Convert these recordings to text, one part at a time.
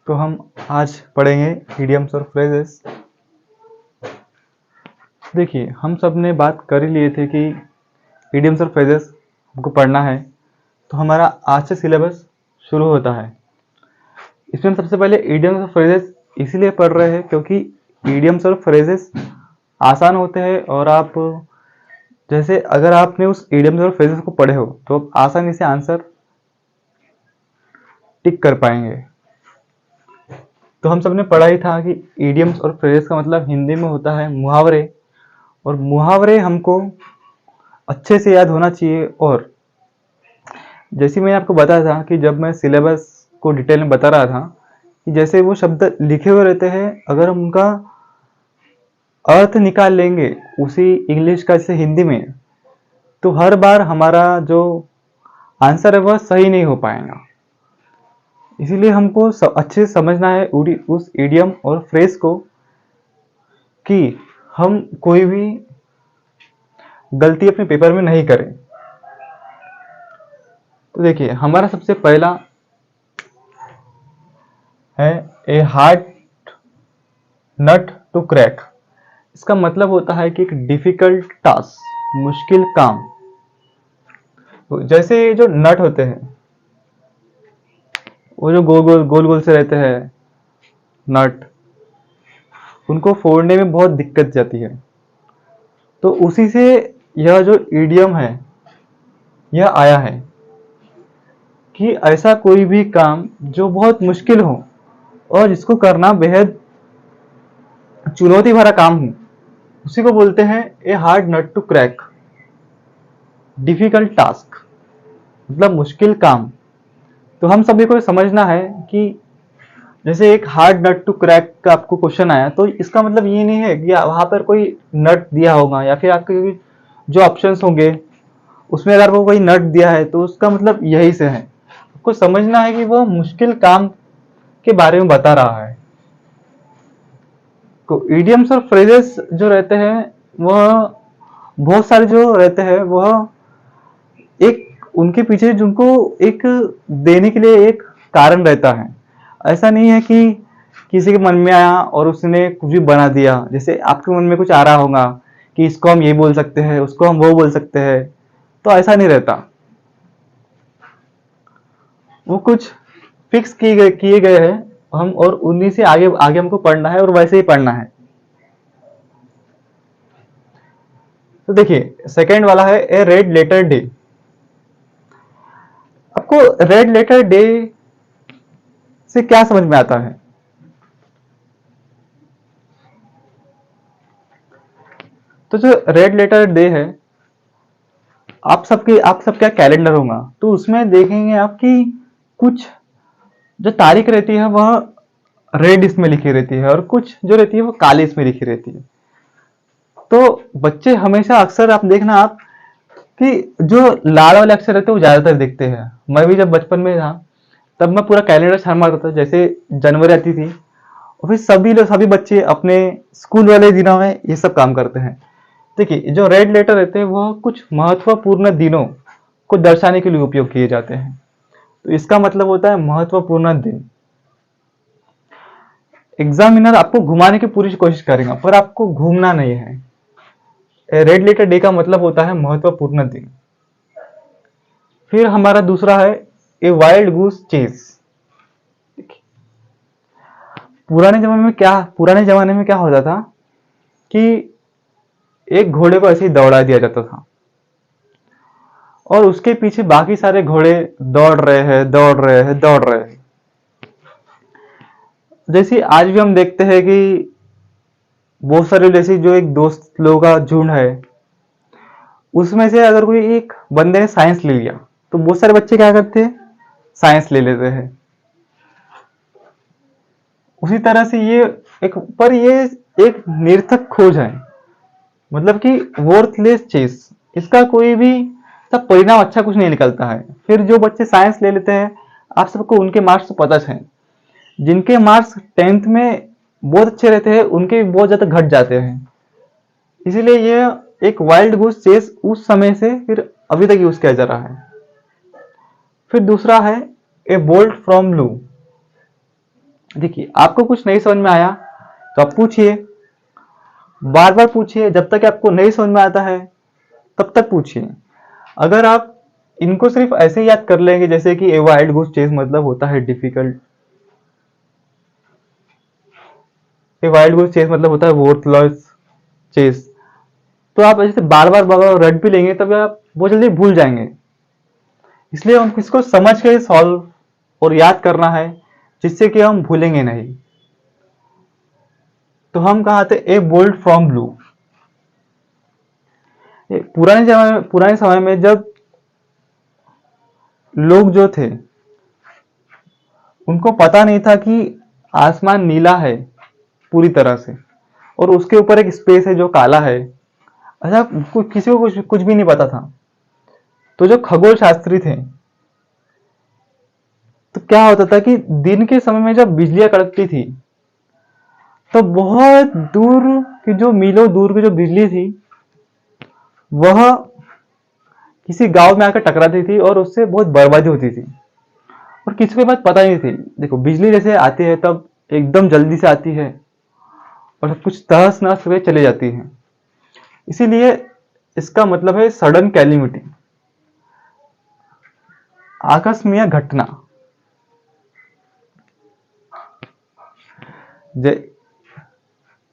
तो हम आज पढ़ेंगे इडियम्स और फ्रेजेस। देखिए, हम सब ने बात कर ही लिए थे कि इडियम्स और फ्रेजेस हमको पढ़ना है, तो हमारा आज से सिलेबस शुरू होता है। इसमें हम सबसे पहले इडियम्स और फ्रेजेस इसीलिए पढ़ रहे हैं क्योंकि इडियम्स और फ्रेजेस आसान होते हैं और आप जैसे अगर आपने उस इडियम्स और फ्रेजेस को पढ़े हो तो आप आसानी से आंसर टिक कर पाएंगे। तो हम सब ने पढ़ा ही था कि इडियम्स और फ्रेजेस का मतलब हिंदी में होता है मुहावरे, और मुहावरे हमको अच्छे से याद होना चाहिए। और जैसे मैंने आपको बताया था कि जब मैं सिलेबस को डिटेल में बता रहा था कि जैसे वो शब्द लिखे हुए रहते हैं, अगर हम उनका अर्थ निकाल लेंगे उसी इंग्लिश का जैसे हिंदी में, तो हर बार हमारा जो आंसर है वह सही नहीं हो पाएगा। इसीलिए हमको अच्छे से समझना है उस इडियम और फ्रेज को कि हम कोई भी गलती अपने पेपर में नहीं करें। तो देखिए, हमारा सबसे पहला है a hard nut to crack. इसका मतलब होता है कि एक डिफिकल्ट टास्क, मुश्किल काम। तो जैसे जो नट होते हैं, वो जो गोल गोल से रहते हैं नट, उनको फोड़ने में बहुत दिक्कत जाती है। तो उसी से यह जो इडियम है यह आया है कि ऐसा कोई भी काम जो बहुत मुश्किल हो और जिसको करना बेहद चुनौती भरा काम हो, उसी को बोलते हैं a hard nut to crack. Difficult task मतलब मुश्किल काम। तो हम सभी को समझना है कि जैसे एक हार्ड नट टू क्रैक का आपको क्वेश्चन आया, तो इसका मतलब ये नहीं है कि वहां पर कोई नट दिया होगा या फिर आपके जो ऑप्शंस होंगे उसमें अगर वो कोई नट दिया है तो उसका मतलब यही से है। आपको समझना है कि वो मुश्किल काम के बारे में बता रहा है। तो इडियम्स और फ्रेजेस जो रहते हैं वह बहुत सारे जो रहते हैं वह एक उनके पीछे जिनको एक देने के लिए एक कारण रहता है। ऐसा नहीं है कि किसी के मन में आया और उसने कुछ भी बना दिया। जैसे आपके मन में कुछ आ रहा होगा कि इसको हम ये बोल सकते हैं, उसको हम वो बोल सकते हैं, तो ऐसा नहीं रहता। वो कुछ फिक्स किए गए हैं हम, और उन्हीं से आगे आगे हमको पढ़ना है और वैसे ही पढ़ना है। तो देखिए, सेकेंड वाला है ए रेड लेटर डे। आपको रेड लेटर डे से क्या समझ में आता है? तो जो रेड लेटर डे है, आप सबका कैलेंडर होगा, तो उसमें देखेंगे आपकी कुछ जो तारीख रहती है वह रेड इसमें लिखी रहती है और कुछ जो रहती है वो काली इसमें लिखी रहती है। तो बच्चे हमेशा अक्सर आप देखना आप कि जो लाल वाले अक्षर रहते हैं वो ज्यादातर दिखते हैं। मैं भी जब बचपन में था तब मैं पूरा कैलेंडर छान मारता था, जैसे जनवरी आती थी, और फिर सभी बच्चे अपने स्कूल वाले दिनों में ये सब काम करते हैं। देखिए, जो रेड लेटर रहते हैं वह कुछ महत्वपूर्ण दिनों को दर्शाने के लिए उपयोग किए जाते हैं। तो इसका मतलब होता है महत्वपूर्ण दिन। एग्जामिनर आपको घुमाने की पूरी कोशिश करेगा पर आपको घूमना नहीं है। रेड लेटर डे का मतलब होता है महत्वपूर्ण दिन। फिर हमारा दूसरा है ए वाइल्ड गूस चेस। पुराने जमाने में क्या होता था कि एक घोड़े को ऐसे ही दौड़ा दिया जाता था और उसके पीछे बाकी सारे घोड़े दौड़ रहे हैं दौड़ रहे हैं दौड़ रहे हैं। जैसे आज भी हम देखते हैं कि बहुत सारे जैसे जो एक दोस्त लोगों का झुंड है, उसमें से अगर कोई एक बंदे ने साइंस ले लिया तो बहुत सारे बच्चे क्या करते हैं, साइंस ले लेते हैं। उसी तरह से ये एक निरर्थक खोज है, मतलब कि वर्थलेस चीज। इसका कोई भी सब परिणाम अच्छा कुछ नहीं निकलता है। फिर जो बच्चे साइंस ले लेते हैं, आप सबको उनके मार्क्स तो पता है। जिनके मार्क्स 10th में बहुत अच्छे रहते हैं उनके भी बहुत ज्यादा घट जाते हैं। इसीलिए ये एक वाइल्ड गूस चेस उस समय से फिर अभी तक यूज किया जा रहा है। फिर दूसरा है ए बोल्ट फ्रॉम ब्लू। देखिए, आपको कुछ नहीं समझ में आया तो आप पूछिए, बार बार पूछिए, जब तक आपको नहीं समझ में आता है तब तक पूछिए। अगर आप इनको सिर्फ ऐसे ही याद कर लेंगे, जैसे कि ए वाइल्ड गूस चेस मतलब होता है difficult, a wild goose chess मतलब होता है वर्थलेस चेस, तो आप ऐसे बार बार रट भी लेंगे तब आप बहुत जल्दी भूल जाएंगे। इसलिए हम इसको समझ के सॉल्व और याद करना है, जिससे कि हम भूलेंगे नहीं। तो हम कहा थे ए बोल्ट फ्रॉम ब्लू। पुराने समय में जब लोग जो थे उनको पता नहीं था कि आसमान नीला है पूरी तरह से और उसके ऊपर एक स्पेस है जो काला है, अच्छा किसी को कुछ भी नहीं पता था। तो जो खगोल शास्त्री थे, तो क्या होता था कि दिन के समय में जब बिजलियां कड़कती थी तो बहुत दूर की, जो मीलों दूर की जो बिजली थी, वह किसी गांव में आकर टकराती थी और उससे बहुत बर्बादी होती थी और किसी को बात पता नहीं थी। देखो, बिजली जैसे आती है तब एकदम जल्दी से आती है और सब कुछ तहस नहस हुए चले जाती है, इसीलिए इसका मतलब है सडन कैलिमिटी, आकस्मिक घटना।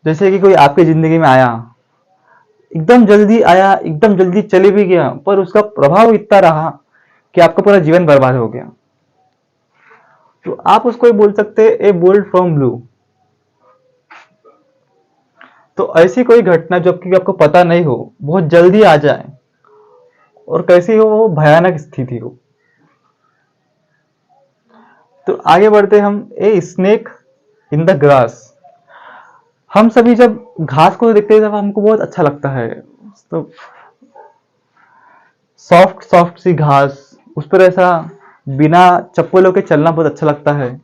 जैसे कि कोई आपकी जिंदगी में आया, एकदम जल्दी आया, एकदम जल्दी चले भी गया, पर उसका प्रभाव इतना रहा कि आपका पूरा जीवन बर्बाद हो गया। तो आप उसको बोल सकते हैं ए बोल्ट फ्रॉम ब्लू। तो ऐसी कोई घटना जो कि आपको पता नहीं हो, बहुत जल्दी आ जाए और कैसी हो, वो भयानक स्थिति हो। तो आगे बढ़ते हम, a snake in the grass. हम सभी जब घास को देखते हैं तब हमको बहुत अच्छा लगता है, तो सॉफ्ट सॉफ्ट सी घास, उस पर ऐसा बिना चप्पलों के चलना बहुत अच्छा लगता है।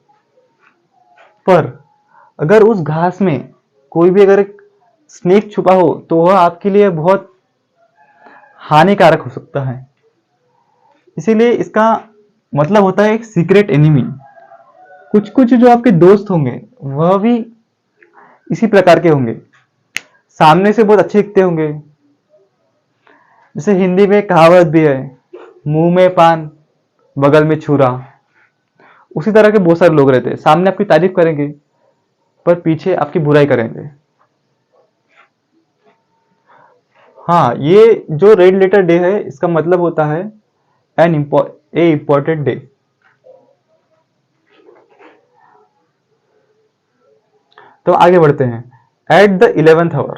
पर अगर उस घास में कोई भी अगर एक स्नेक छुपा हो तो वह आपके लिए बहुत हानिकारक हो सकता है। इसीलिए इसका मतलब होता है एक सीक्रेट एनिमी। कुछ कुछ जो आपके दोस्त होंगे वह भी इसी प्रकार के होंगे, सामने से बहुत अच्छे दिखते होंगे, जैसे हिंदी में कहावत भी है, मुंह में पान बगल में छुरा। उसी तरह के बहुत सारे लोग रहते हैं, सामने आपकी तारीफ करेंगे पर पीछे आपकी बुराई करेंगे। हाँ, ये जो रेड लेटर डे है इसका मतलब होता है ए इम्पोर्टेंट डे। तो आगे बढ़ते हैं, एट द 11th आवर।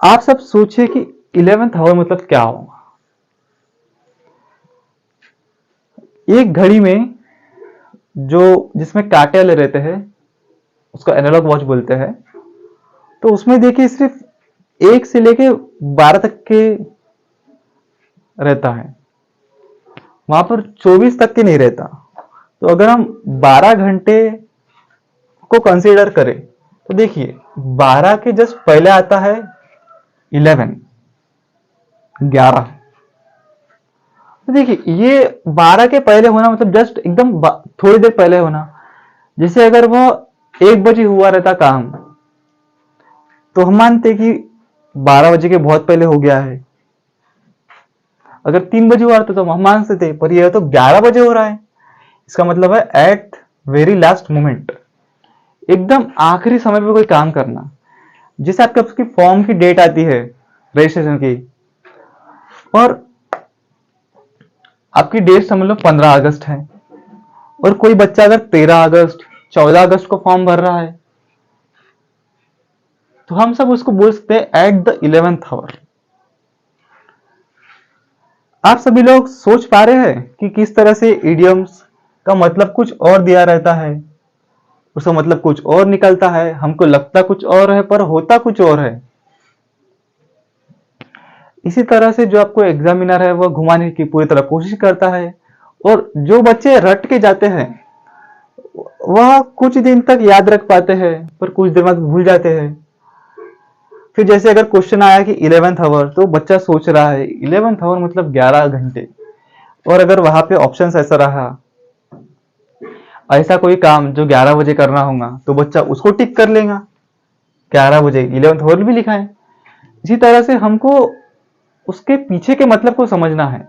आप सब सोचिए कि 11th आवर मतलब क्या होगा। एक घड़ी में जो जिसमें कांटे वाले रहते हैं उसको एनालॉग वॉच बोलते हैं, तो उसमें देखिए सिर्फ 1 से लेके 12 तक के रहता है, वहां पर 24 तक के नहीं रहता। तो अगर हम 12 घंटे को कंसीडर करें तो देखिए 12 के जस्ट पहले आता है 11, 11। तो देखिए ये 12 के पहले होना मतलब जस्ट एकदम थोड़ी देर पहले होना। जैसे अगर वो 1 बजे हुआ रहता काम, तो हम मानते कि 12 बजे के बहुत पहले हो गया है। अगर 3 बजे हुआ रहता तो हम मान सकते थे, पर यह तो 11 बजे हो रहा है, इसका मतलब है एट वेरी लास्ट मोमेंट, एकदम आखिरी समय पे कोई काम करना। जैसे आपके उसकी फॉर्म की डेट आती है रजिस्ट्रेशन की, और आपकी डेट समझ लो 15 अगस्त है, और कोई बच्चा अगर 13 अगस्त 14 अगस्त को फॉर्म भर रहा है, तो हम सब उसको बोल सकते हैं एट द 11th आवर। आप सभी लोग सोच पा रहे हैं कि किस तरह से इडियम्स का मतलब कुछ और दिया रहता है, उसका मतलब कुछ और निकलता है, हमको लगता कुछ और है पर होता कुछ और है। इसी तरह से जो आपको एग्जामिनर है वह घुमाने की पूरी तरह कोशिश करता है, और जो बच्चे रट के जाते हैं वह कुछ दिन तक याद रख पाते हैं पर कुछ देर बाद भूल जाते हैं। फिर जैसे अगर क्वेश्चन आया कि 11th आवर, तो बच्चा सोच रहा है 11th आवर मतलब 11 घंटे, और अगर वहां पे ऑप्शन ऐसा रहा, ऐसा कोई काम जो 11 बजे करना होगा तो बच्चा उसको टिक कर लेगा, 11 बजे 11th होल भी लिखा है। इसी तरह से हमको उसके पीछे के मतलब को समझना है,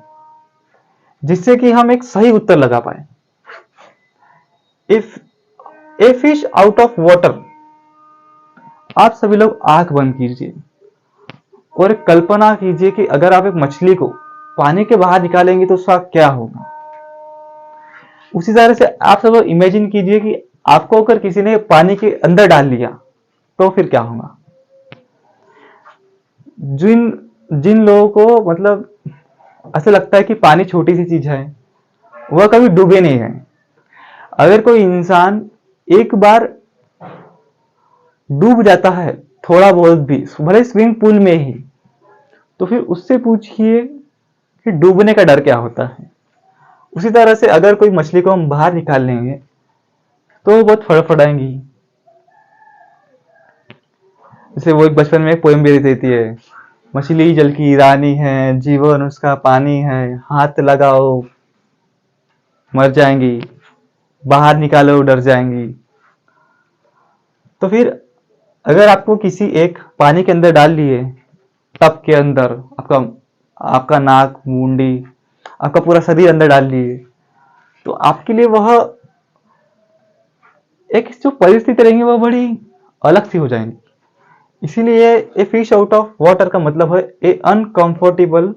जिससे कि हम एक सही उत्तर लगा पाए। If a fish out of water, आप सभी लोग आंख बंद कीजिए और कल्पना कीजिए कि अगर आप एक मछली को पानी के बाहर निकालेंगे तो उसका क्या होगा। उसी तरह से आप सब लोग इमेजिन कीजिए कि आपको अगर किसी ने पानी के अंदर डाल लिया तो फिर क्या होगा। जिन जिन लोगों को मतलब ऐसा लगता है कि पानी छोटी सी चीज है, वह कभी डूबे नहीं है। अगर कोई इंसान एक बार डूब जाता है थोड़ा बहुत भी, भले स्विमिंग पूल में ही, तो फिर उससे पूछिए कि डूबने का डर क्या होता है। उसी तरह से अगर कोई मछली को हम बाहर निकाल लेंगे तो वो बहुत फड़फड़ाएंगी। जैसे वो एक बचपन में एक पोएम भी देती है, मछली जल की रानी है, जीवन उसका पानी है, हाथ लगाओ मर जाएंगी, बाहर निकालो डर जाएंगी। तो फिर अगर आपको किसी एक पानी के अंदर डाल लिए, टब के अंदर आपका आपका नाक मुंडी आपका पूरा शरीर अंदर डाल लिए, तो आपके लिए वह एक जो परिस्थिति रहेंगी वह बड़ी अलग सी हो जाएंगी। इसीलिए a fish out of water का मतलब है ए अनकंफर्टेबल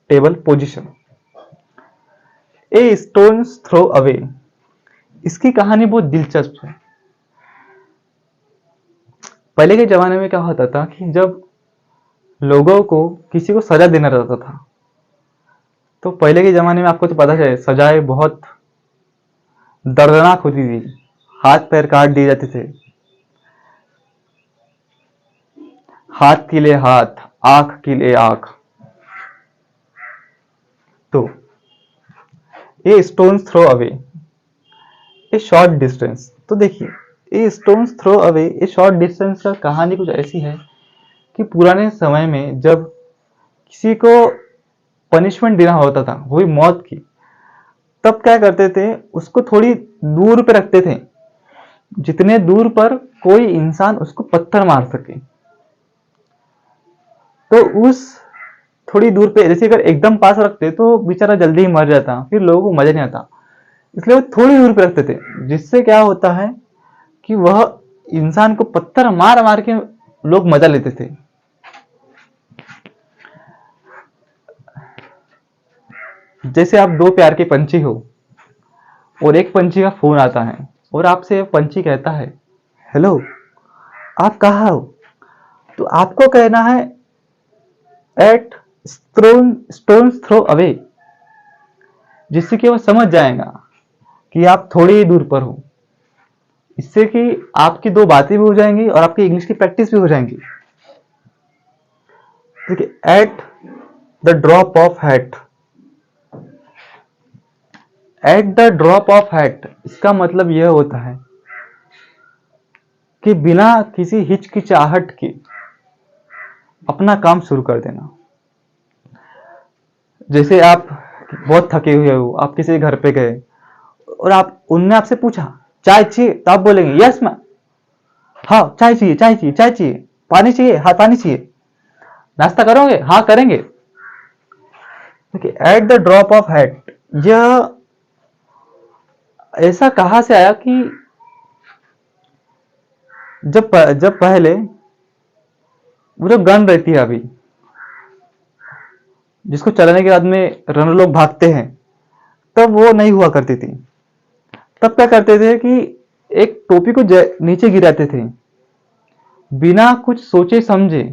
टेबल पोजीशन, ए स्टोन्स थ्रो अवे। इसकी कहानी बहुत दिलचस्प है। पहले के जमाने में क्या होता था कि जब लोगों को किसी को सजा देना रहता था, तो पहले के जमाने में आपको तो पता है सजाएं बहुत दर्दनाक होती थी, हाथ पैर काट दिए जाते थे, हाथ के लिए हाथ, आंख के लिए आंख। तो a stones throw away a short distance. तो देखिए a stones throw away a short distance का कहानी कुछ ऐसी है कि पुराने समय में जब किसी को पनिशमेंट देना होता था, वो भी मौत की, तब क्या करते थे, उसको थोड़ी दूर पे रखते थे, जितने दूर पर कोई इंसान उसको पत्थर मार सके। तो उस थोड़ी दूर पे, जैसे अगर एकदम पास रखते तो बेचारा जल्दी ही मर जाता, फिर लोगों को मजा नहीं आता, इसलिए वो थोड़ी दूर पे रखते थे। जिससे क्या होता है कि वह इंसान को पत्थर मार मार के लोग मजा लेते थे। जैसे आप दो प्यार के पंछी हो और एक पंछी का फोन आता है और आपसे पंछी कहता है, हेलो आप कहाँ हो, तो आपको कहना है एट स्टोन्स थ्रो अवे, जिससे कि वह समझ जाएगा कि आप थोड़ी ही दूर पर हो। इससे कि आपकी दो बातें भी हो जाएंगी और आपकी इंग्लिश की प्रैक्टिस भी हो जाएंगी। देखिए eight the drop of hat, eight the drop of hat इसका मतलब यह होता है कि बिना किसी हिचकिचाहट के अपना काम शुरू कर देना। जैसे आप बहुत थके हुए हो, आप किसी घर पे गए और आप उनने आपसे पूछा चाय चाहिए, तो आप बोलेंगे यस मैम, हाँ चाय चाहिए चाय चाहिए चाय चाहिए, पानी चाहिए हाँ पानी चाहिए, नाश्ता करोगे हाँ करेंगे। देखिए eight the drop of hat, यह ऐसा कहां से आया कि जब पहले वो जो गन रहती है अभी, जिसको चलाने के बाद में रनर लोग भागते हैं, तब वो नहीं हुआ करती थी। तब क्या करते थे कि एक टोपी को नीचे गिराते थे बिना कुछ सोचे समझे,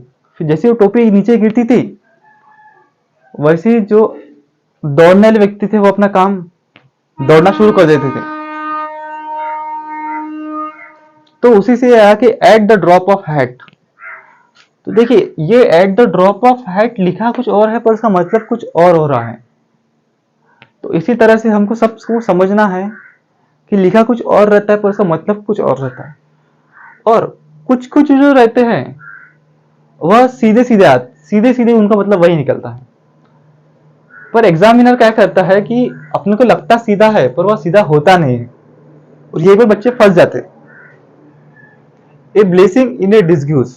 फिर जैसे वो टोपी नीचे गिरती थी वैसे ही जो दौड़ने वाले व्यक्ति थे वो अपना काम दौड़ना शुरू कर देते थे। तो उसी से आया कि at the drop of hat. तो देखिए ये eight the drop of hat लिखा कुछ और है पर उसका मतलब कुछ और हो रहा है। तो इसी तरह से हमको सबको समझना है कि लिखा कुछ और रहता है पर उसका मतलब कुछ और रहता है, और कुछ कुछ जो रहते हैं वह सीधे सीधे उनका मतलब वही निकलता है। पर एग्जामिनर क्या करता है कि अपने को लगता सीधा है पर वह सीधा होता नहीं है। और ये पे बच्चे फंस जाते हैं। ए ब्लेसिंग इन ए डिसग्यूज।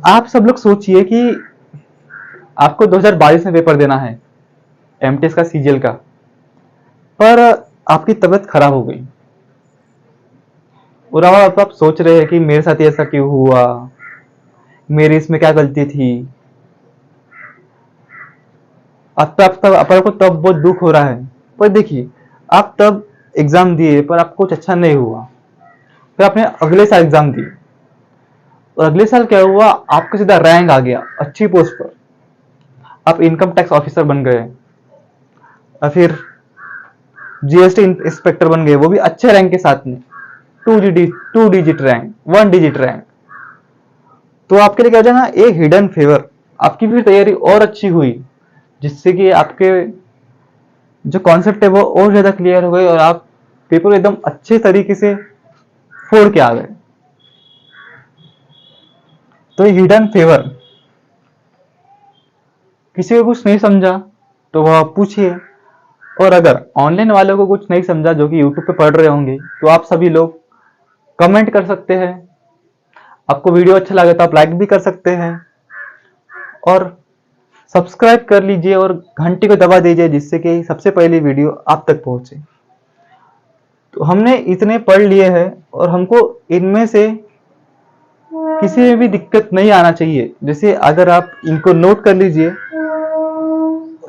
आप सब लोग सोचिए कि आपको 2022 में पेपर देना है एमटीएस का, सीजीएल का, पर आपकी तबीयत खराब हो गई और अब आप सोच रहे हैं कि मेरे साथ ऐसा क्यों हुआ, मेरी इसमें क्या गलती थी। अब तब अपन को तब बहुत दुख हो रहा है। पर देखिए, आप तब एग्जाम दिए पर आपको कुछ अच्छा नहीं हुआ, फिर आपने अगले साल एग्जाम दिए और अगले साल क्या हुआ, आपका सीधा रैंक आ गया अच्छी पोस्ट पर, आप इनकम टैक्स ऑफिसर बन गए और फिर जीएसटी इंस्पेक्टर बन गए, वो भी अच्छे रैंक के साथ में, 2 डिजिट रैंक, 1 डिजिट रैंक। तो आपके लिए क्या हो जाएगा, एक हिडन फेवर, आपकी फिर तैयारी और अच्छी हुई, जिससे कि आपके जो कॉन्सेप्ट है वो और ज्यादा क्लियर हो गए और आप पेपर एकदम अच्छे तरीके से फोड़ के आ गए। तो ये हिडन फेवर, किसी को कुछ नहीं समझा तो वह पूछिए, और अगर ऑनलाइन वालों को कुछ नहीं समझा जो कि यूट्यूब पे पढ़ रहे होंगे, तो आप सभी लोग कमेंट कर सकते हैं। आपको वीडियो अच्छा लगे तो आप लाइक भी कर सकते हैं और सब्सक्राइब कर लीजिए और घंटी को दबा दीजिए, जिससे कि सबसे पहली वीडियो आप तक पहुंचे। तो हमने इतने पढ़ लिए हैं और हमको इनमें से किसी में भी दिक्कत नहीं आना चाहिए। जैसे अगर आप इनको नोट कर लीजिए,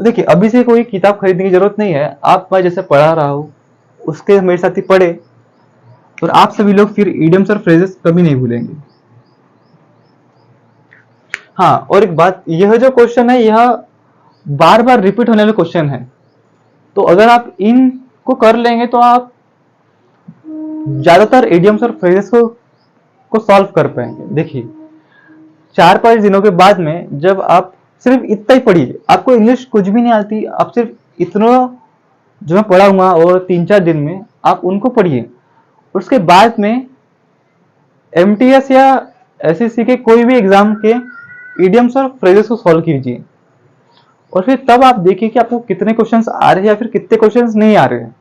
देखिए अभी से कोई किताब खरीदने की जरूरत नहीं है, आप मैं जैसे पढ़ा रहा हूँ उसके मेरे साथ ही पढ़े और आप सभी लोग फिर इडियम्स और फ्रेजेस कभी नहीं भूलेंगे। हाँ, और एक बात, यह जो क्वेश्चन है यह बार बार रिपीट होने वाले क्वेश्चन है, तो अगर आप इनको कर लेंगे तो आप ज्यादातर इडियम्स और फ्रेजेस को सॉल्व कर पाएंगे। देखिए 4-5 दिनों के बाद में जब आप सिर्फ इतना ही पढ़िए, आपको इंग्लिश कुछ भी नहीं आती, आप सिर्फ इतना जो मैं पढ़ा हुआ और 3-4 दिन में आप उनको पढ़िए, उसके बाद में एमटीएस या एसएससी के कोई भी एग्जाम के इडियम्स और फ्रेजेस को सॉल्व कीजिए और फिर तब आप देखिए कि आपको कितने क्वेश्चंस आ रहे हैं या फिर कितने क्वेश्चंस नहीं आ रहे हैं।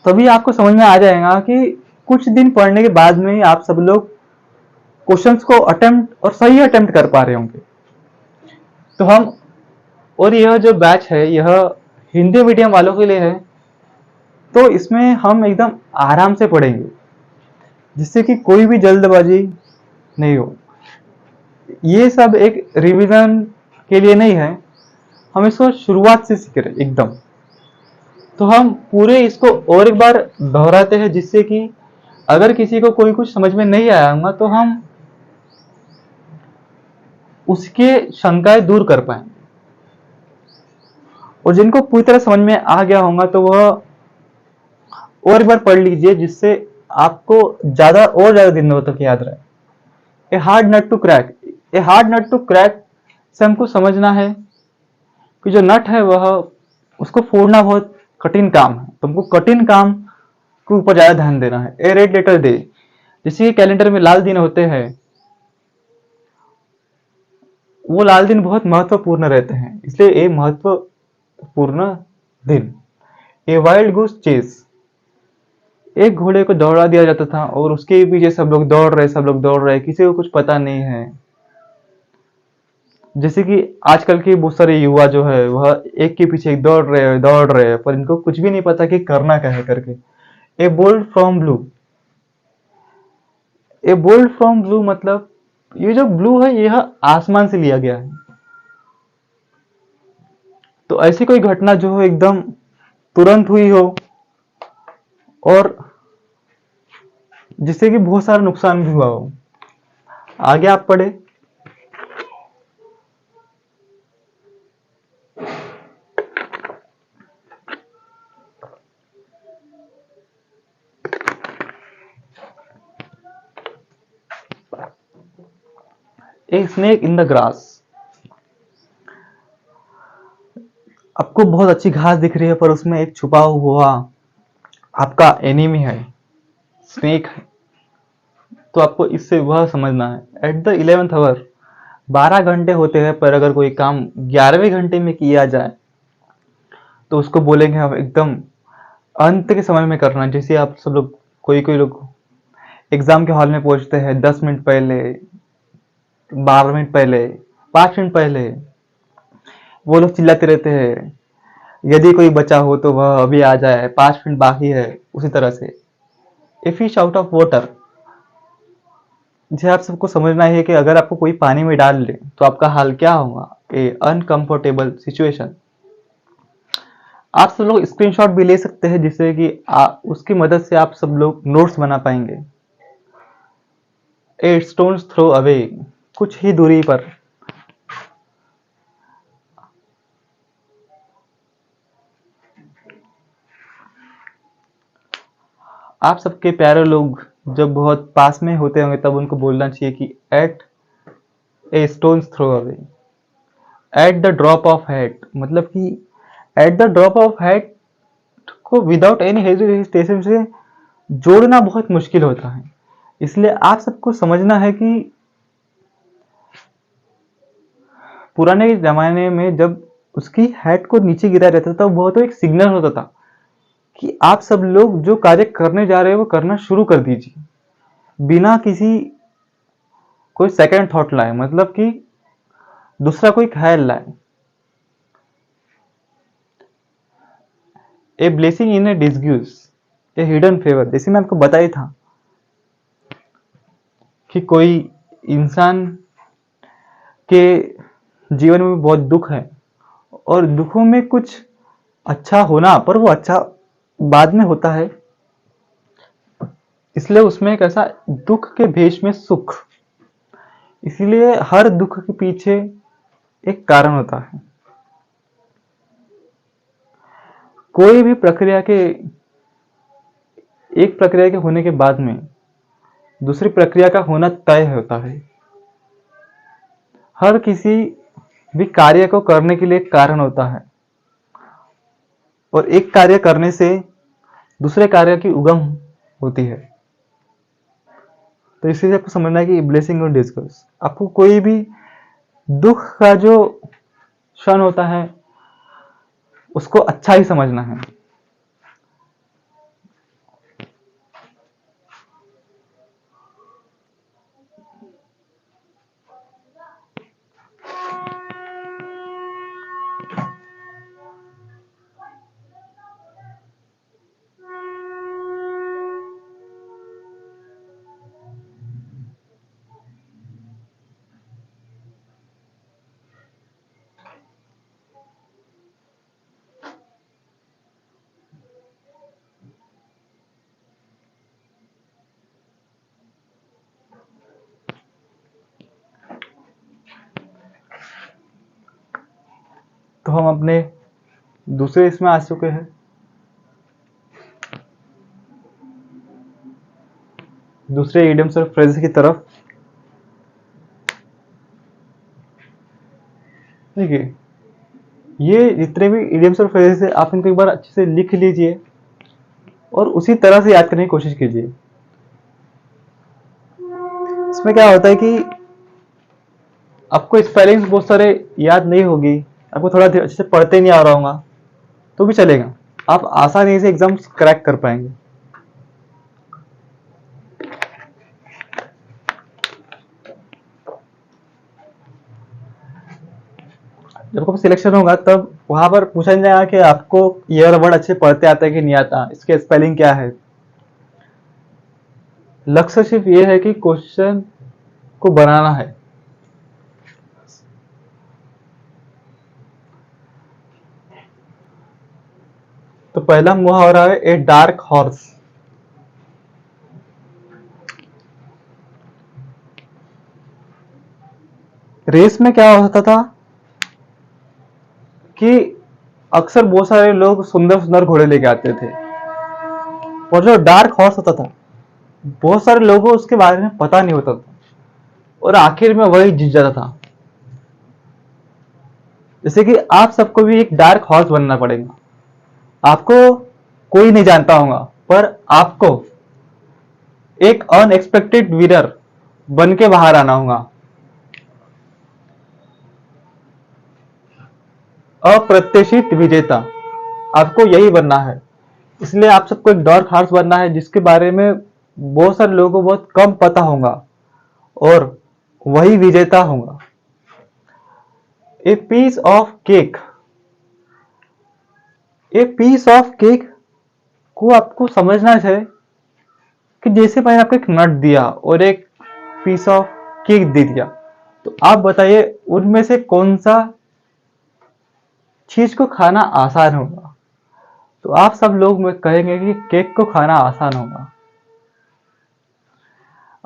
तभी आपको समझ में आ जाएगा कि कुछ दिन पढ़ने के बाद में आप सब लोग क्वेश्चंस को अटेम्प्ट और सही अटेम्प्ट कर पा रहे होंगे। तो हम, और यह जो बैच है यह हिंदी मीडियम वालों के लिए है, तो इसमें हम एकदम आराम से पढ़ेंगे जिससे कि कोई भी जल्दबाजी नहीं हो। ये सब एक रिवीजन के लिए नहीं है, हम इसको शुरुआत से सीख रहे एकदम। तो हम पूरे इसको और एक बार दोहराते हैं, जिससे कि अगर किसी को कोई कुछ समझ में नहीं आया होगा तो हम उसके शंकाएं दूर कर पाएंगे, और जिनको पूरी तरह समझ में आ गया होगा तो वह और एक बार पढ़ लीजिए, जिससे आपको ज्यादा और ज्यादा दिनों तक याद रहे। A hard nut to crack, a hard nut to crack से हमको समझना है कि जो नट है वह, उसको फोड़ना बहुत कठिन काम है, तुमको कठिन काम के ऊपर ज्यादा ध्यान देना है। ए रेड लेटर डे, जैसे कैलेंडर में लाल दिन होते हैं, वो लाल दिन बहुत महत्वपूर्ण रहते हैं, इसलिए ये महत्वपूर्ण दिन। ए वाइल्ड गूस चेस, एक घोड़े को दौड़ा दिया जाता था और उसके पीछे सब लोग दौड़ रहे, किसी को कुछ पता नहीं है। जैसे कि आजकल के बहुत सारे युवा जो है वह एक के पीछे एक दौड़ रहे हैं, पर इनको कुछ भी नहीं पता कि करना क्या है करके। ए bolt from blue, A bolt from blue मतलब ये जो ब्लू है यह आसमान से लिया गया है। तो ऐसी कोई घटना जो हो एकदम तुरंत हुई हो और जिससे कि बहुत सारा नुकसान भी हुआ हो। आगे आप पढ़े। A snake in the grass, आपको बहुत अच्छी घास दिख रही है पर उसमें एक छुपा हुआ आपका एनिमी है, स्नेक है। तो आपको इससे वह समझना है। एट द 11th आवर, 12 घंटे होते हैं, पर अगर कोई काम 11वें घंटे में किया जाए तो उसको बोलेंगे हम एकदम अंत के समय में करना। जैसे आप सब लोग, कोई कोई लोग एग्जाम के हॉल में पहुंचते हैं 10 मिनट पहले, 12 मिनट पहले, 5 मिनट पहले, वो लोग चिल्लाते रहते हैं यदि कोई बचा हो तो वह अभी आ जाए, 5 मिनट बाकी है। उसी तरह से a fish out of water, जिसे आप सबको समझना है कि अगर आपको कोई पानी में डाल ले तो आपका हाल क्या होगा, ए अनकंफर्टेबल सिचुएशन। आप सब लोग स्क्रीनशॉट भी ले सकते हैं, जिससे कि उसकी मदद से आप सब लोग नोट्स बना पाएंगे। ए स्टोन्स थ्रो अवे, कुछ ही दूरी पर। आप सबके प्यारे लोग जब बहुत पास में होते होंगे तब उनको बोलना चाहिए कि at a stones throw away, at the drop of hat, मतलब कि at the drop of hat को विदाउट एनी हेजिटेशन से जोड़ना बहुत मुश्किल होता है। इसलिए आप सबको समझना है कि पुराने जमाने में जब उसकी हैट को नीचे गिरा रहता था वह तो एक सिग्नल होता था कि आप सब लोग जो कार्य करने जा रहे हैं वो करना शुरू कर दीजिए, बिना किसी कोई सेकंड थॉट लाए, मतलब कि दूसरा कोई ख्याल लाए। A blessing in a disguise, a hidden favour, जैसे मैं आपको बताया था कि कोई इंसान के जीवन में बहुत दुख है और दुखों में कुछ अच्छा होना, पर वो अच्छा बाद में होता है, इसलिए उसमें एक ऐसा दुख के भेष में सुख। इसलिए हर दुख के पीछे एक कारण होता है। कोई भी प्रक्रिया के, एक प्रक्रिया के होने के बाद में दूसरी प्रक्रिया का होना तय होता है। हर किसी भी कार्य को करने के लिए एक कारण होता है और एक कार्य करने से दूसरे कार्य की उगम होती है। तो इसलिए आपको समझना है कि ब्लेसिंग और डिस्कस, आपको कोई भी दुख का जो क्षण होता है उसको अच्छा ही समझना है। तो हम अपने दूसरे इसमें आ चुके हैं। दूसरे इडियम्स और फ्रेजेस की तरफ। देखिए, ये जितने भी इडियम्स और फ्रेजेस है आप इनको एक बार अच्छे से लिख लीजिए और उसी तरह से याद करने की कोशिश कीजिए। इसमें क्या होता है कि आपको स्पेलिंग्स बहुत सारे याद नहीं होगी, आपको थोड़ा अच्छे से पढ़ते नहीं आ रहा होगा तो भी चलेगा, आप आसानी से एग्जाम क्रैक कर पाएंगे। जब आपका सिलेक्शन होगा तब वहां पर पूछा जाएगा कि आपको ये वर्ड अच्छे पढ़ते आता है कि नहीं आता, इसके स्पेलिंग क्या है। लक्ष्य सिर्फ ये है कि क्वेश्चन को बनाना है। तो पहला मुहावरा है ए डार्क हॉर्स। रेस में क्या होता था कि अक्सर बहुत सारे लोग सुंदर सुंदर घोड़े लेके आते थे और जो डार्क हॉर्स होता था बहुत सारे लोगों को उसके बारे में पता नहीं होता था और आखिर में वही जीत जाता था। जैसे कि आप सबको भी एक डार्क हॉर्स बनना पड़ेगा। आपको कोई नहीं जानता होगा पर आपको एक अनएक्सपेक्टेड विनर बन के बाहर आना होगा। अप्रत्याशित विजेता। आपको यही बनना है। इसलिए आप सबको एक डार्क हॉर्स बनना है जिसके बारे में बहुत सारे लोगों को बहुत कम पता होगा और वही विजेता होगा। A piece of cake, a piece of cake को आपको समझना है कि जैसे मैंने आपको एक नट दिया और एक पीस ऑफ केक दे दिया, तो आप बताइए उनमें से कौन सा चीज को खाना आसान होगा। तो आप सब लोग में कहेंगे कि केक को खाना आसान होगा।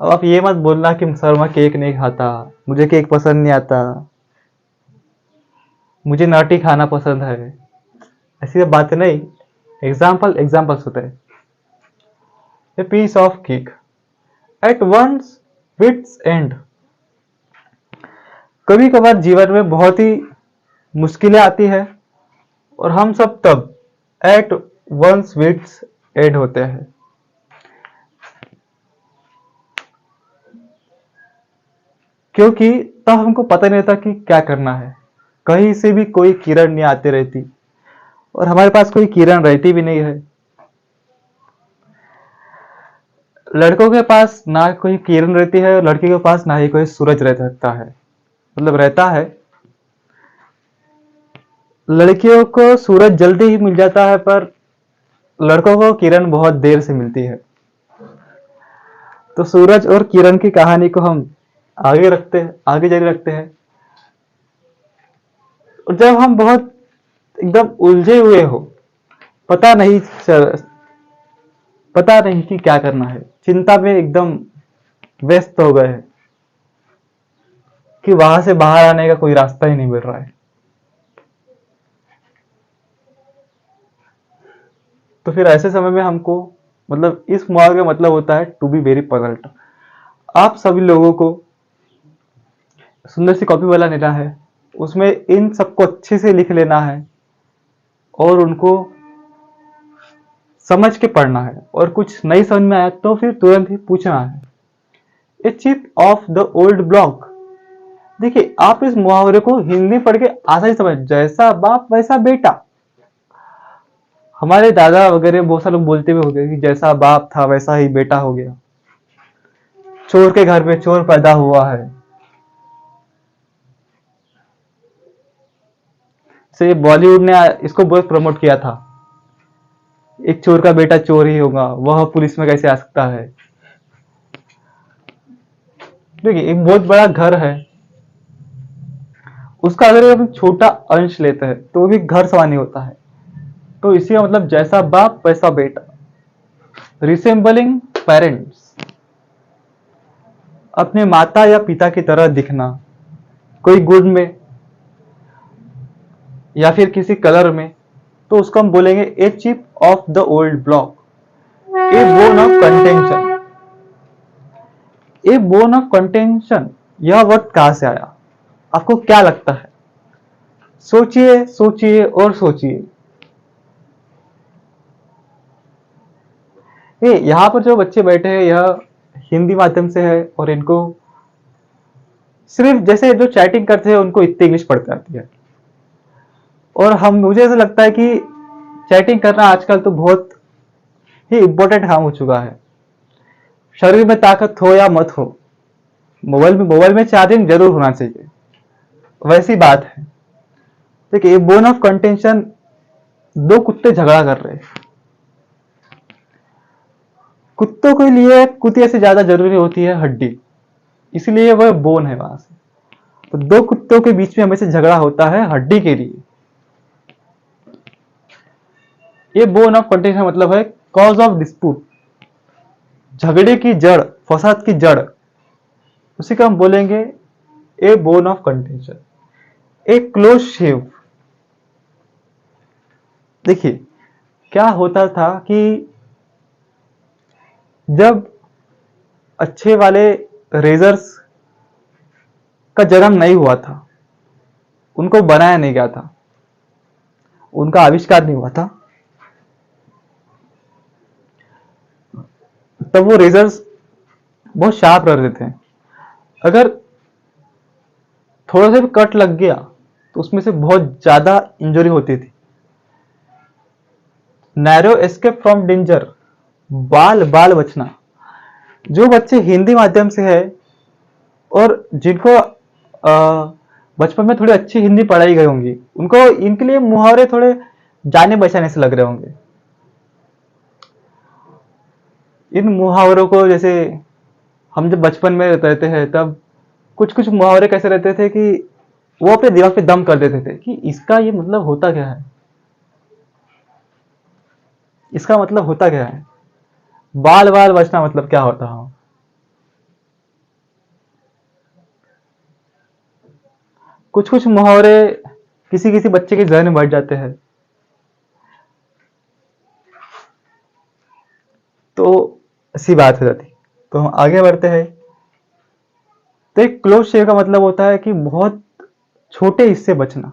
अब आप ये मत बोलना कि सर मैं केक नहीं खाता, मुझे केक पसंद नहीं आता, मुझे नटी खाना पसंद है। ऐसी तो बात नहीं, एग्जाम्पल्स होते हैं। A piece of cake at one's wits end. कभी कभार जीवन में बहुत ही मुश्किलें आती है और हम सब तब एट वंस विट्स एंड होते हैं। क्योंकि तब हमको पता नहीं रहता कि क्या करना है, कहीं से भी कोई किरण नहीं आती रहती और हमारे पास कोई किरण रहती भी नहीं है। लड़कों के पास ना कोई किरण रहती है और लड़की के पास ना ही कोई सूरज रह सकता है, मतलब रहता है। लड़कियों को सूरज जल्दी ही मिल जाता है पर लड़कों को किरण बहुत देर से मिलती है। तो सूरज और किरण की कहानी को हम आगे जारी रखते हैं। और जब हम बहुत एकदम उलझे हुए हो, पता नहीं चल पता नहीं कि क्या करना है, चिंता में एकदम व्यस्त हो गए हैं कि वहां से बाहर आने का कोई रास्ता ही नहीं मिल रहा है, तो फिर ऐसे समय में हमको मतलब इस मुहावरे का मतलब होता है टू बी वेरी पजल्ड। आप सभी लोगों को सुंदर सी कॉपी वाला लेना है, उसमें इन सबको अच्छे से लिख लेना है और उनको समझ के पढ़ना है और कुछ नहीं समझ में आया तो फिर तुरंत ही पूछना है। ए chip off the old block. देखिए आप इस मुहावरे को हिंदी पढ़ के आसानी समझ, जैसा बाप वैसा बेटा। हमारे दादा वगैरह बहुत सारे लोग बोलते भी हो गए कि जैसा बाप था वैसा ही बेटा हो गया, चोर के घर में चोर पैदा हुआ है। से बॉलीवुड ने इसको बहुत प्रमोट किया था, एक चोर का बेटा चोर ही होगा, वह पुलिस में कैसे आ सकता है। देखिए एक बहुत बड़ा घर है, उसका अगर हम छोटा अंश लेते हैं तो वो भी घर समान ही होता है। तो इसी का मतलब जैसा बाप वैसा बेटा, रिसेंबलिंग पेरेंट्स, अपने माता या पिता की तरह दिखना, कोई गुण में या फिर किसी कलर में, तो उसको हम बोलेंगे ए chip off the old block, A bone of contention. A bone of contention, यह वर्ड कहां से आया, आपको क्या लगता है? सोचिए सोचिए और सोचिए। ये यहाँ पर जो बच्चे बैठे हैं यह हिंदी माध्यम से है और इनको सिर्फ जैसे जो चैटिंग करते हैं उनको इतनी इंग्लिश पढ़ते आती है, और हम मुझे ऐसा लगता है कि चैटिंग करना आजकल तो बहुत ही इम्पोर्टेंट काम हो चुका है। शरीर में ताकत हो या मत हो, मोबाइल में चार्जिंग जरूर होना चाहिए, वैसी बात है। देखिए बोन ऑफ कंटेंशन, दो कुत्ते झगड़ा कर रहे हैं, कुत्तों के लिए कुतिया से ज्यादा जरूरी होती है हड्डी, इसलिए वह बोन है वहां से। तो दो कुत्तों के बीच में हमेशा झगड़ा होता है हड्डी के लिए। ये बोन ऑफ कंटेंशन मतलब है कॉज ऑफ डिस्प्यूट, झगड़े की जड़, फसाद की जड़, उसी का हम बोलेंगे a bone of contention. A close shave, देखिए क्या होता था कि जब अच्छे वाले रेजर्स का जन्म नहीं हुआ था, उनको बनाया नहीं गया था, उनका आविष्कार नहीं हुआ था, तब वो रेजर्स बहुत शार्प रहते थे। अगर थोड़ा सा भी कट लग गया तो उसमें से बहुत ज्यादा इंजरी होती थी। नैरो एस्केप फ्रॉम डेंजर, बाल बाल बचना। जो बच्चे हिंदी माध्यम से है और जिनको बचपन में थोड़ी अच्छी हिंदी पढ़ाई गई होंगी, उनको इनके लिए मुहावरे थोड़े जाने बचाने से लग रहे होंगे। इन मुहावरों को, जैसे हम जब बचपन में रहते हैं तब कुछ कुछ मुहावरे कैसे रहते थे कि वो अपने दिमाग पे दम कर देते थे कि इसका ये मतलब होता क्या है, इसका मतलब होता क्या है, बाल बाल बचना मतलब क्या होता है। कुछ कुछ मुहावरे किसी किसी बच्चे के जहन में बैठ जाते हैं। तो ऐसी बात हो जाती। तो हम आगे बढ़ते हैं। तो एक क्लोज शेव का मतलब होता है कि बहुत छोटे हिस्से बचना।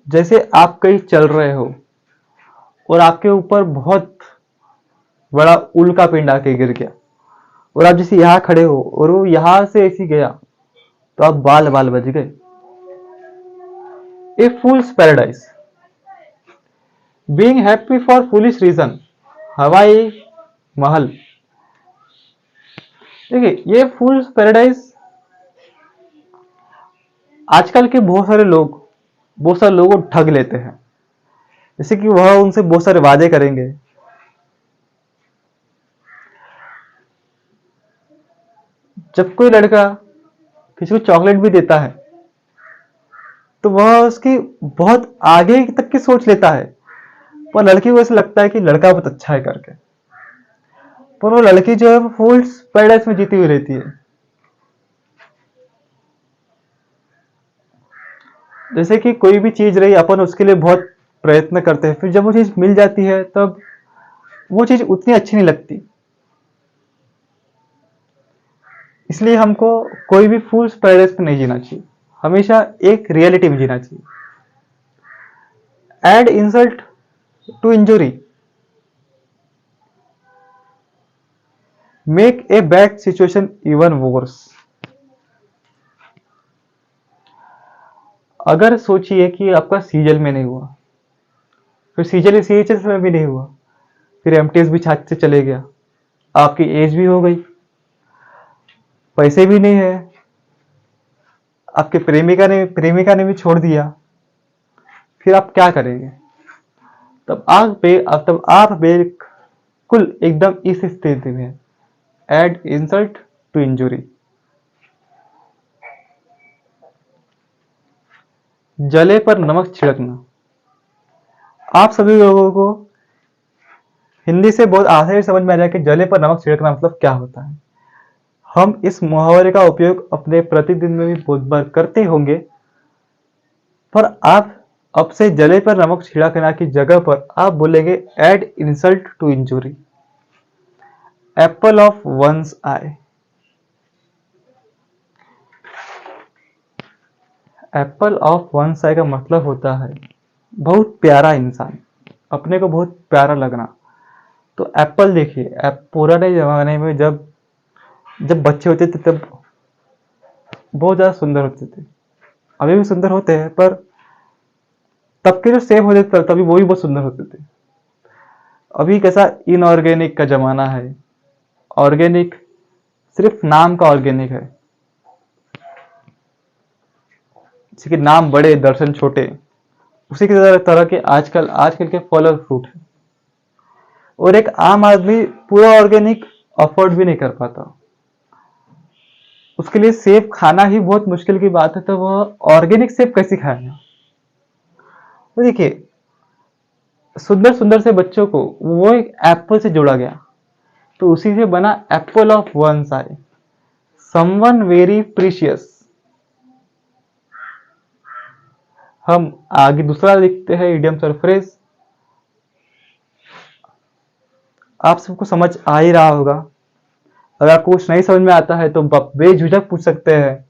जैसे आप कहीं चल रहे हो और आपके ऊपर बहुत बड़ा उल्का पिंड आके गिर गया, और आप जैसे यहाँ खड़े हो और वो यहां से ऐसी गया, तो आप बाल बाल बच गए। A fool's paradise, being happy for foolish reason, हवाई महल। देखिए, ये फूल्स पैराडाइज आजकल के बहुत सारे लोगों को ठग लेते हैं। जैसे कि वह उनसे बहुत सारे वादे करेंगे। जब कोई लड़का किसी को चॉकलेट भी देता है तो वह उसकी बहुत आगे तक की सोच लेता है, पर लड़की को ऐसा लगता है कि लड़का बहुत अच्छा है करके, पर वो लड़की जो है वो फूल्स पैराडाइज में जीती हुई रहती है। जैसे कि कोई भी चीज रही, अपन उसके लिए बहुत प्रयत्न करते हैं, फिर जब वो चीज मिल जाती है तब वो चीज उतनी अच्छी नहीं लगती। इसलिए हमको कोई भी फूल्स पैराडाइज पे नहीं जीना चाहिए, हमेशा एक रियलिटी में जीना चाहिए। Add insult to injury, make a bad situation even worse. अगर सोचिए कि आपका सीजल में नहीं हुआ, फिर सीजल सीएचएस में भी नहीं हुआ, फिर एमटीएस भी छाछ से चले गया, आपकी एज भी हो गई, पैसे भी नहीं है, आपके प्रेमिका ने भी छोड़ दिया, फिर आप क्या करेंगे? तब आप बिल्कुल एकदम इस स्थिति में, एड इंसल्ट टू इंजुरी। जले पर नमक छिड़कना। आप सभी लोगों को हिंदी से बहुत आसानी से समझ में आ जाए कि जले पर नमक छिड़कना मतलब क्या होता है। हम इस मुहावरे का उपयोग अपने प्रतिदिन में भी बहुत बार करते होंगे, पर आप अब से जले पर नमक छिड़कना की जगह पर आप बोलेंगे add insult to injury. Apple of one's eye. Apple of one eye का मतलब होता है बहुत प्यारा इंसान, अपने को बहुत प्यारा लगना। तो एप्पल देखिए, पुराने जमाने में जब जब बच्चे होते थे तब बहुत ज्यादा सुंदर होते थे, अभी भी सुंदर होते हैं, पर तब के जो सेब होते थे तभी वो भी बहुत सुंदर होते थे। अभी कैसा इनऑर्गेनिक का जमाना है, ऑर्गेनिक सिर्फ नाम का ऑर्गेनिक है, जैसे कि नाम बड़े दर्शन छोटे, उसी की तरह के आजकल आजकल के फल और फ्रूट है। और एक आम आदमी पूरा ऑर्गेनिक अफोर्ड भी नहीं कर पाता, उसके लिए सेब खाना ही बहुत मुश्किल की बात है, तो वह ऑर्गेनिक सेब कैसे खाएगा? तो देखिए, सुंदर सुंदर से बच्चों को वो एक एप्पल से जोड़ा गया, तो उसी से बना Apple of one I, someone very precious. हम आगे दूसरा लिखते हैं इडियम सरफ्रेज। आप सबको समझ आ ही रहा होगा। अगर आपको कुछ नहीं समझ में आता है तो बेझिझक पूछ सकते हैं।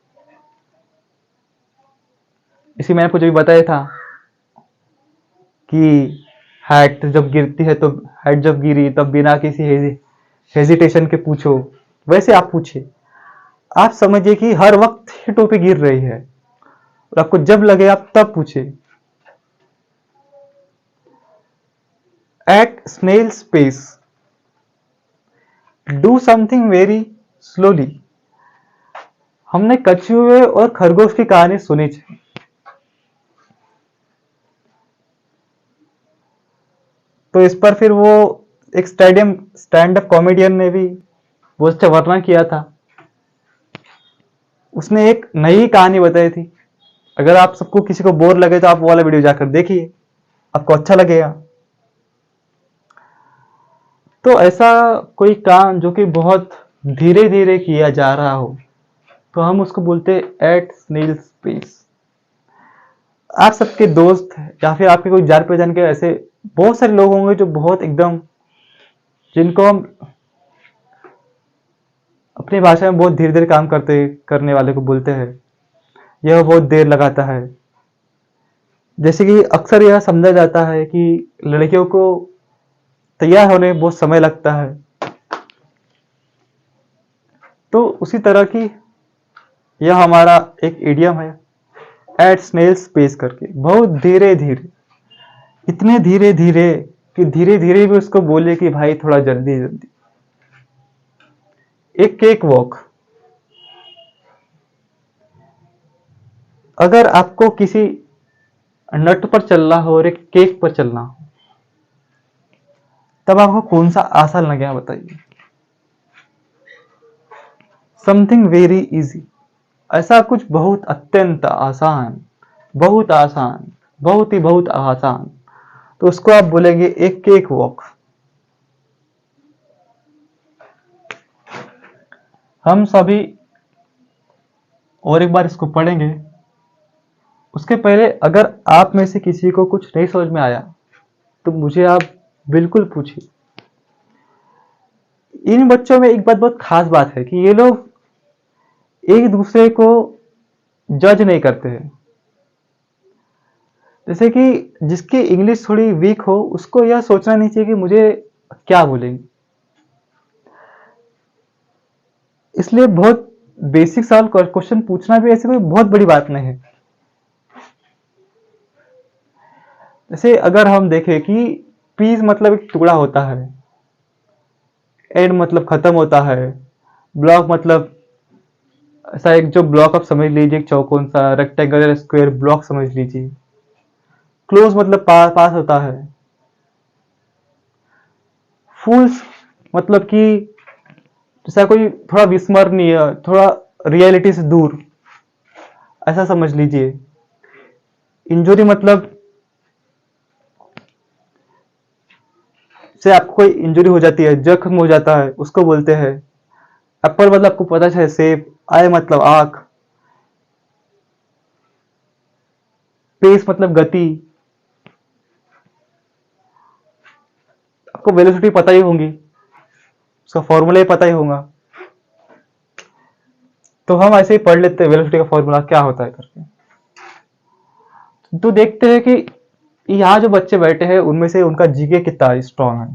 इसी मैंने आपको जो भी बताया था कि हैट जब गिरती है तो हैट जब गिरी तब बिना किसी हेजिटेशन के पूछो, वैसे आप पूछिए। आप समझिए कि हर वक्त ही टोपी गिर रही है और आपको जब लगे आप तब पूछे। At snail's pace, do something very slowly. हमने कछुए और खरगोश की कहानी सुनी थी। तो इस पर फिर वो एक स्टैंड अप कॉमेडियन ने भी वो उसका वर्णन किया था। उसने एक नई कहानी बताई थी। अगर आप सबको किसी को बोर लगे तो आप वो वाला वीडियो जाकर देखिए, आपको अच्छा लगेगा। तो ऐसा कोई काम जो कि बहुत धीरे धीरे किया जा रहा हो, तो हम उसको बोलते हैं एट स्नेल स्पेस। आप सबके दोस्त या फिर आपके कोई जान पहचान के ऐसे बहुत सारे लोग होंगे जो बहुत एकदम, जिनको हम अपनी भाषा में बहुत धीरे धीरे काम करने वाले को बोलते हैं, यह बहुत देर लगाता है। जैसे कि अक्सर यह समझा जाता है कि लड़कियों को तैयार होने में बहुत समय लगता है, तो उसी तरह की यह हमारा एक इडियम है, एट स्नेल स्पेस करके, बहुत धीरे धीरे, इतने धीरे धीरे कि धीरे धीरे भी उसको बोले कि भाई थोड़ा जल्दी जल्दी। एक केक वॉक, अगर आपको किसी नट पर चलना हो और एक केक पर चलना हो, तब आपको कौन सा आसान लगेगा बताइए? समथिंग वेरी इजी, ऐसा कुछ बहुत अत्यंत आसान, बहुत आसान, बहुत ही बहुत आसान, तो उसको आप बोलेंगे एक केक वॉक। हम सभी और एक बार इसको पढ़ेंगे। उसके पहले अगर आप में से किसी को कुछ नहीं समझ में आया तो मुझे आप बिल्कुल पूछिए। इन बच्चों में एक बात बहुत खास बात है कि ये लोग एक दूसरे को जज नहीं करते हैं। जैसे कि जिसकी इंग्लिश थोड़ी वीक हो उसको यह सोचना नहीं चाहिए कि मुझे क्या बोलेंगे, इसलिए बहुत बेसिक सवाल क्वेश्चन पूछना भी ऐसी कोई बहुत बड़ी बात नहीं है। जैसे अगर हम देखें कि पीस मतलब एक टुकड़ा होता है, एंड मतलब खत्म होता है, ब्लॉक मतलब ऐसा एक जो ब्लॉक आप समझ लीजिए, एक चौकोन सा रेक्टेंगल स्क्वायर ब्लॉक समझ लीजिए। क्लोज मतलब पास होता है। फूल्स मतलब कि जैसा कोई थोड़ा विस्मरणीय, थोड़ा रियलिटी से दूर, ऐसा समझ लीजिए। इंजुरी मतलब से आपको कोई इंजुरी हो जाती है, जख्म हो जाता है, उसको बोलते हैं। एप्पल मतलब आपको पता है सेब, आई मतलब आंख, पेस मतलब गति, आपको वेलोसिटी पता ही होंगी, उसका फॉर्मूला ही पता ही होगा। तो हम ऐसे ही पढ़ लेते हैं वेलोसिटी का फॉर्मूला क्या होता है करके। तो देखते हैं कि यहाँ जो बच्चे बैठे हैं उनमें से उनका जीके कितना स्ट्रांग है।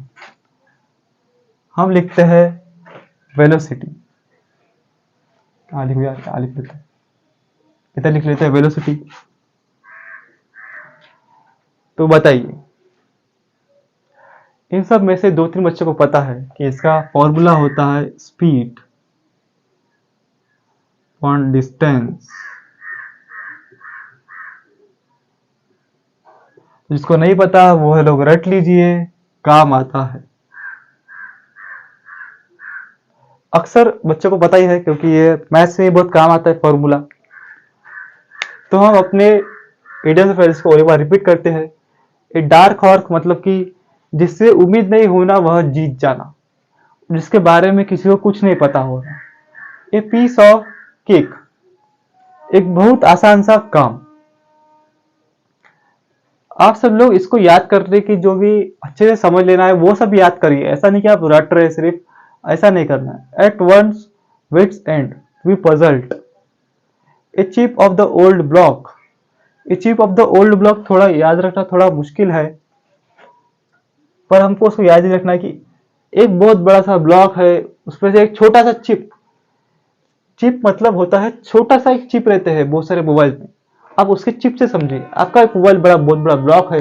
हम लिखते हैं वेलोसिटी, लिख यार, क्या लिख लेते हैं, कितना लिख लेते हैं वेलोसिटी। तो बताइए, इन सब में से दो तीन बच्चों को पता है कि इसका फॉर्मूला होता है स्पीड ऑन डिस्टेंस। जिसको नहीं पता वो है लोग रट लीजिए, काम आता है। अक्सर बच्चों को पता ही है क्योंकि ये मैथ्स में बहुत काम आता है फॉर्मूला। तो हम अपने इडियम्स फ्रेजेस को और एक बार रिपीट करते हैं। ए डार्क हॉर्स मतलब कि जिससे उम्मीद नहीं होना वह जीत जाना, जिसके बारे में किसी को कुछ नहीं पता होना। ए पीस ऑफ केक, एक बहुत आसान सा काम। आप सब लोग इसको याद करने की, जो भी अच्छे से समझ लेना है वो सब याद करिए, ऐसा नहीं कि आप रट रहे सिर्फ, ऐसा नहीं करना है। At one's wits end we puzzled, a chip off the old block. A chip off the old block थोड़ा याद रखना थोड़ा मुश्किल है, पर हमको उसको याद ही रखना है कि एक बहुत बड़ा सा ब्लॉक है, उसमें से एक छोटा सा चिप, चिप मतलब होता है छोटा सा एक चिप रहते हैं बहुत सारे मोबाइल में, आप उसके चिप से समझिए। आपका एक मोबाइल बड़ा बहुत बड़ा ब्लॉक है,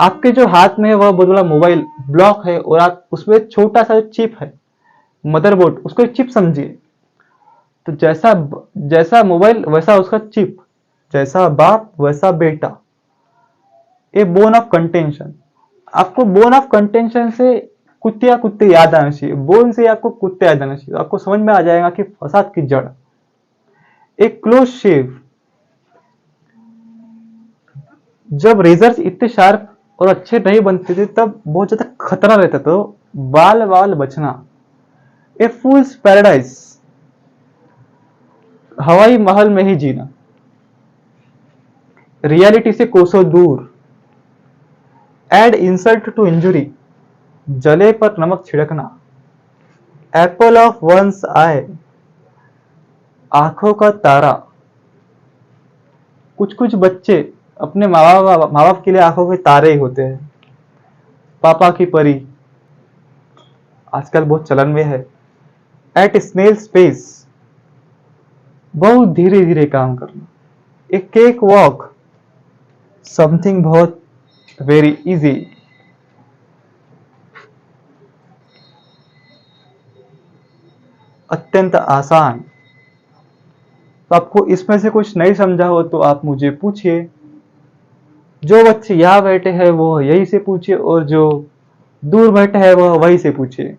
आपके जो हाथ में है वह बहुत बड़ा मोबाइल ब्लॉक है और आप उसमें छोटा सा चिप है, मदरबोर्ड, उसको एक चिप समझिए। तो जैसा जैसा मोबाइल वैसा उसका चिप, जैसा बाप वैसा बेटा, ए बोन ऑफ कंटेंशन। आपको बोन ऑफ कंटेंशन से कुत्ते कुत्ते याद आना चाहिए, बोन से आपको कुत्ते याद आना चाहिए, आपको समझ में आ जाएगा कि फसाद की जड़। एक क्लोज शेव, जब रेजर्स इतने शार्प और अच्छे नहीं बनते थे तब बहुत ज्यादा खतरा रहता था, तो बाल बाल बचना। ए फूल्स पैराडाइज, हवाई महल में ही जीना, रियलिटी से कोसों दूर। एड इंसल्ट टू इंजुरी, जले पर नमक छिड़कना। एप्पल ऑफ वंस आई, आंखों का तारा। कुछ कुछ बच्चे अपने माँ बाप के लिए आंखों के तारे ही होते हैं। पापा की परी, आजकल बहुत चलन में है। एट स्नेल स्पेस, बहुत धीरे धीरे काम करना। एक केक वॉक, समथिंग बहुत वेरी इजी। अत्यंत आसान। तो आपको इसमें से कुछ नहीं समझा हो तो आप मुझे पूछिए। जो बच्चे यहाँ बैठे हैं वो यहीं से पूछिए, और जो दूर बैठे हैं वह वहीं से पूछिए।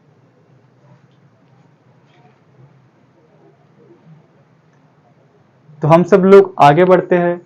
तो हम सब लोग आगे बढ़ते हैं।